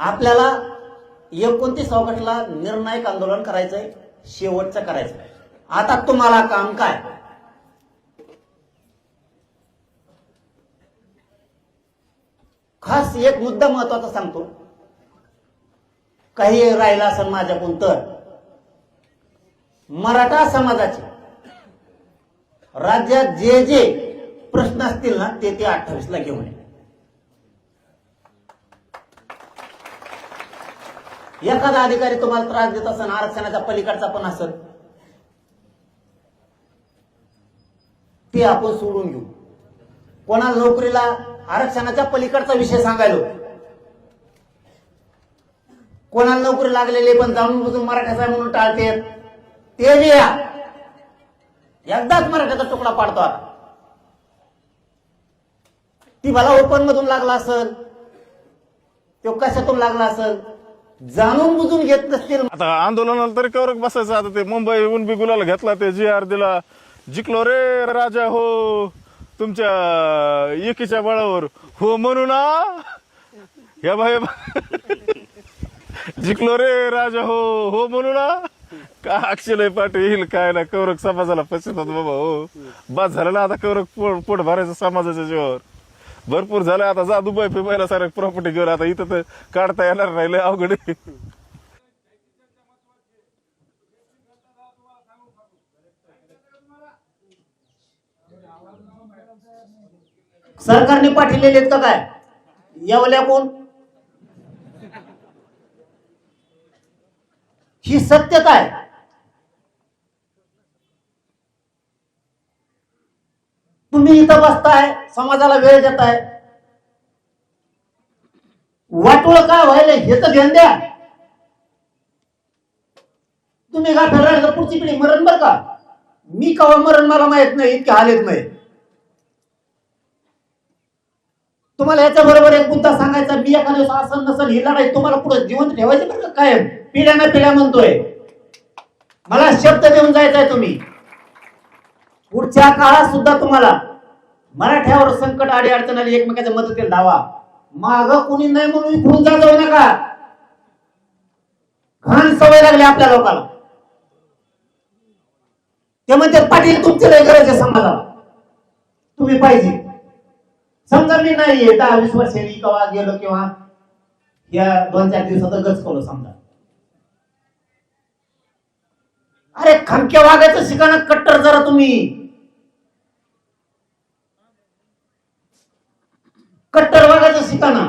आपल्याला 29 ऑगस्टला निर्णायक आंदोलन करायचंय, शेवटचं करायचंय. आता तुम्हाला काम काय? खास एक मुद्दा महत्वाचा सांगतो, काही राहिला असेल माझ्याकडून तर, मराठा समाजाचे राज्यात जे जे प्रश्न असतील ना ते 28ला घेऊन ये. एखादा अधिकारी तुम्हाला त्रास देत असेल, आरक्षणाच्या पलीकडचा पण असेल, ते आपण सोडून घेऊ. कोणाला नोकरीला आरक्षणाच्या पलीकडचा विषय सांगायलो, कोणाला नोकरी लागलेली पण जाणून बुजून मराठ्याचा म्हणून टाळते, ते लिहा. एकदाच मराठ्याचा तुकडा पाडतो. आता ती मला ओपन मधून लागला असेल, तो कशातून लागला असेल, जाणून बुजून घेत नसतील. आता आंदोलनाला तरी कवर बसायचं. आता ते मुंबई बी गुलाल घेतला, ते GR दिला, जिंकलो रे राजा हो तुमच्या एकीच्या बळावर हो म्हणू ना. या बाई जिंकलो रे राजा हो हो म्हणू ना. का अक्षय पाटील काय ना कौरक समाजाला पसंत बाबा हो. बस झालं ना आता कौरक पोट भरायचं समाजाच्या जीवावर. भरपूर झालं आता. जा दुबई फिबायला सारे प्रॉपर्टी घेऊन. आता इथं तर काढता येणार नाही, लय अवघड आहे. सरकारने पाठवलेले आहेत का काय? येवल्या कोण? ही सत्यता आहे. तुम्ही इथं बसताय, समाजाला वेळ देताय, वाटोळ काय व्हायला हे तर ध्यान द्या. तुम्ही का ठरवायचं पुढची पिढी मरण बर का? मी कवा मरण मला माहित नाही, इतके हाल येत नाही. तुम्हाला याच्या बरोबर एक मुद्दा सांगायचा, मी एखाद्या दिवस असं नसेल ही लढाई तुम्हाला पुढे जिवंत ठेवायची बरं का? काय पिढ्या ना पिढ्या म्हणतोय, मला शब्द देऊन जायचाय. तुम्ही पुढच्या काळात सुद्धा तुम्हाला मराठ्यावर संकट आडी अडचण आली, एकमेकाच्या मदतीला धावा. माग कुणी नाही म्हणून खुन जाऊ नका. घाण सवय लागली आपल्या लोकांना. ते म्हणते पाटील तुमचे लय गरज आहे समाजाला, तुम्ही पाहिजे. समजा मी नाहीये 10-20 वर्षांनी कवा गेलो किंवा या 2-4 दिवसात गचकवलं समजा. अरे खमक्या वागायचं शिकाना, कट्टर जरा तुम्ही. कट्टर वागायचं शिकाना.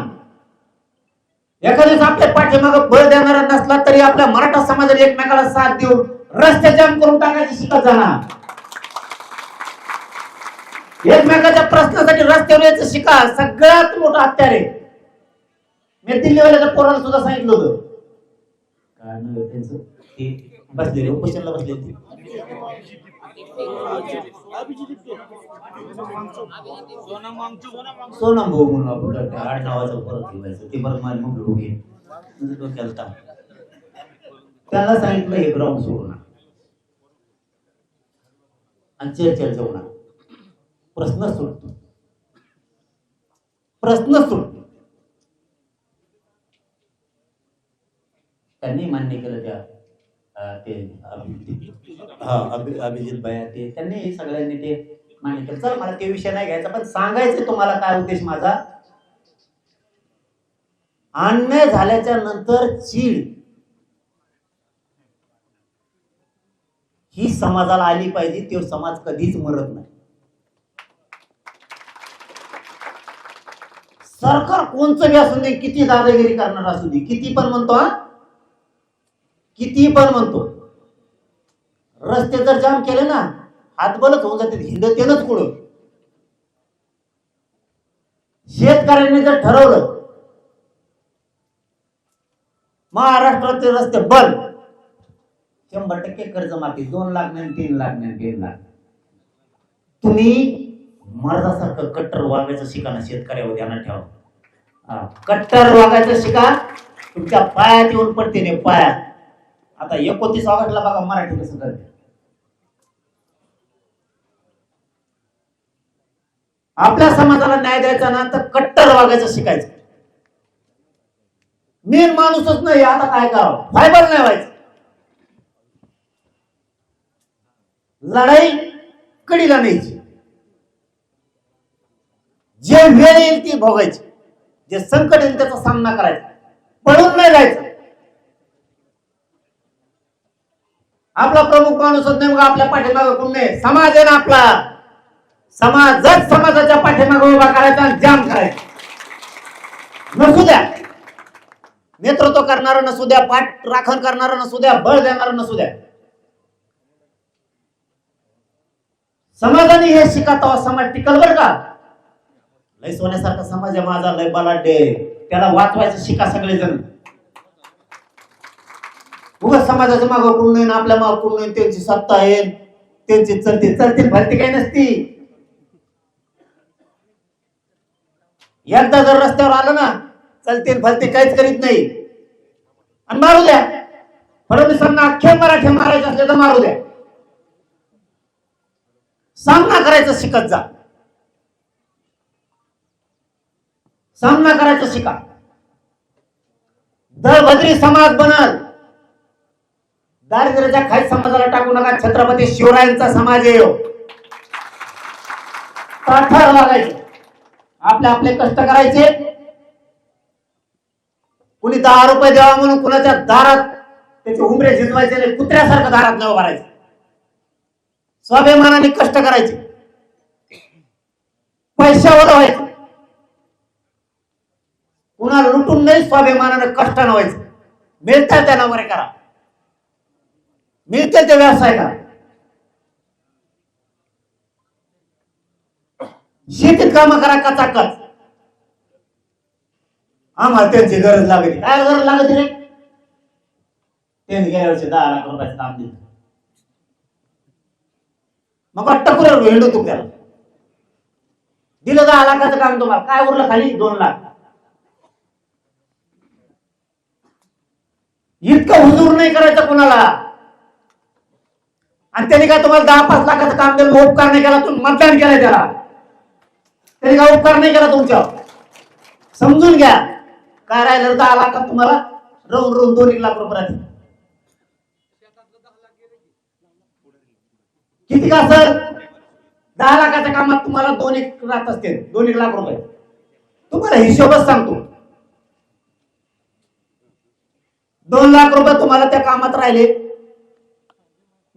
एखाद्या आपल्या पाठीमागं बळ देणारा नसला तरी आपल्या मराठा समाजाला एकमेकाला साथ देऊन रस्ते जाम करून टाकायचे शिकत जाणार. एकमेकाच्या प्रश्नासाठी रस्त्यावर यायचं शिका. सगळ्यात मोठं हत्यार आहे. मी दिल्लीवाल्याच्या पोराला सुद्धा सांगितलं होतं, काय नाव त्यांचं, ते बसलेले उपोषणला बसले, सोनम भाऊ म्हणून आपण आडनावाचं परत ठेवायचं. ते बरं माझ्या मग डोके डोक्याला ताप. त्याला सांगितलं हे ग्राउंड सोडू ना आणि चर्चेला जाऊ ना. प्रश्न सुटतो, प्रश्न सुटतो. त्यांनी मान्य केलं. त्या ते अभिजित भैया ते त्यांनी सगळ्यांनी ते मान्य केलं. चल मला ते विषय नाही घ्यायचा, पण सांगायचं तुम्हाला काय उद्देश माझा. अन्याय झाल्याच्या नंतर चीड ही समाजाला आली पाहिजे. तो समाज कधीच मरत नाही. सरकार कोणचं बी असू दे, किती दादागिरी करणार असू दे, किती पण म्हणतो, किती पण म्हणतो, रस्ते जर जाम केले ना हातबलच होऊन जाते. हिंडतेनच कुठं. शेतकऱ्यांनी जर ठरवलं महाराष्ट्राचे रस्ते बंद, 100% कर्जमाफी, 2 लाख नाही, 3 लाख नाही, 1.5 लाख. तुम्ही मर्दासारखं कट्टर वागायचं शिका ना. शेतकऱ्यावर ध्यानात ठेवा. कट्टर वागायचं शिका. तुमच्या पायात येऊन पडते ने पायात. आता 29 ऑगस्टला बघा मराठी कसं करते. आपल्या समाजाला न्याय द्यायचा ना तर कट्टर वागायचं शिकायचं. मेन माणूसच नाही, आता काय करावं, फायबर नाही व्हायचं. लढाई कडीला न्यायची, जे वेळ येईल ती भोगायची, जे संकट येईल त्याचा सामना करायचा, पळून नाही जायचं. आपला प्रमुख माणूसच नाही, मग आपल्या पाठीमागे कोण नाही, समाज आहे ना आपला. समाजच समाजाच्या पाठीमागे उभा करायचा आणि जाम करायचा. नसू द्या नेतृत्व करणार, नसू द्या पाठ राखण करणार, नसू द्या बळ देणार, नसू द्या. समाजाने हे शिकावं, समाज टिकल बर का. लय सोन्यासारखा समाज आहे माझा, लय बलाढ्य, त्याला वाचवायचं शिका सगळेजण. उगाच समाजाच्या मागं कोण नाही, आपल्या मागं कोण नाही, त्यांची सत्ता आहे, त्यांची चलती भरती काही नसती. एकदा जर रस्त्यावर आलं ना, चलते भलते काहीच करीत नाही. आणि मारू द्या, फडणवीसांना अख्खे मराठे मारायचे असले तर मारू द्या. सामना करायचं शिकत जा, सामना करायचं शिका. दळभद्री समाज बनल, दारिद्र्याच्या खाली समाजाला टाकू नका. छत्रपती शिवरायांचा समाज आहे. ताठार लागायचं, आपले आपले कष्ट करायचे. कुणी 10 रुपये द्यावा म्हणून कुणाच्या दारात त्याचे उमरे झिजवायचे नाही, कुत्र्यासारखं दारात न उभारायचं. स्वाभिमानाने कष्ट करायचे, पैशावर व्हायचं, कुणाला लुटून नाही, स्वाभिमानाने कष्ट न व्हायचं. मिळतात त्या नवरे करा, मिळते ते व्यवसाय करा. शेतीत काम करा कचाकच. आम्हाला त्यांची गरज लागते, काय गरज लागते रे. त्यांनी गेल्या वर्षी 10 लाख रुपयाचं काम दिलं, मग टकुऱ्यावर हिंडू तू त्याला दिलं 10 लाखाचं काम, तुम्हाला काय उरलं खाली 2 लाख. इतकं हुजूर नाही करायचं कुणाला. आणि त्यांनी काय तुम्हाला 10-5 लाखाचं काम दिलं, उपकार नाही केला, तुम्ही मतदान केलं त्याला, त्यांनी काय उपकार नाही केला तुमच्यावर. समजून घ्या, काय राहिलं 10 लाखात तुम्हाला रोवून रोवून 2-1 लाख रुपये राहतील. किती का सर, 10 लाखाच्या कामात तुम्हाला 2-1 राहत असते, 2-1 लाख रुपये. तुम्हाला हिशोबच सांगतो, 2 लाख रुपये तुम्हाला त्या कामात राहिले.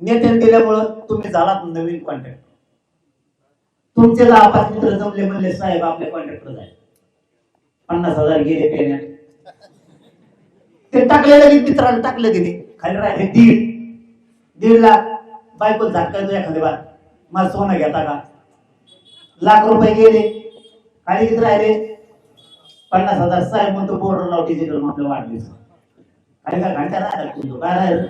नेत्याने दिल्यामुळं तुम्ही झालात नवीन कॉन्ट्रॅक्ट. तुमचे 10-5 मित्र जमले, म्हणले साहेब आपल्या कॉन्ट्रॅक्टर जाय, 50,000 गेले पेण्यात. ते टाकले लगेच, मित्रांनी टाकले तिने, खाली राहिले 1.5 लाख. बायको झाटकायचो एखादी बार, मला सोनं घेता का. लाख रुपये गेले, खाली किती राहिले 50,000. साहेब म्हणतो बोर्डर लाव डिजिटल म्हटलं वाढदिवस. खाली का घंटा राहिला तुमचं काय राहिलं.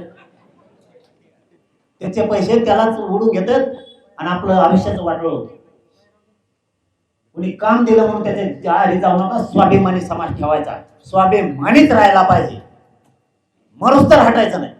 त्याचे पैसे त्यालाच उडून घेतात आणि आपलं आयुष्याचं वाटलं होतं. कुणी काम दिलं म्हणून त्याच्या आधी जाऊ नका. स्वाभिमानी समाज ठेवायचा, स्वाभिमानीच राहायला पाहिजे, मरुस तर हटायचं नाही.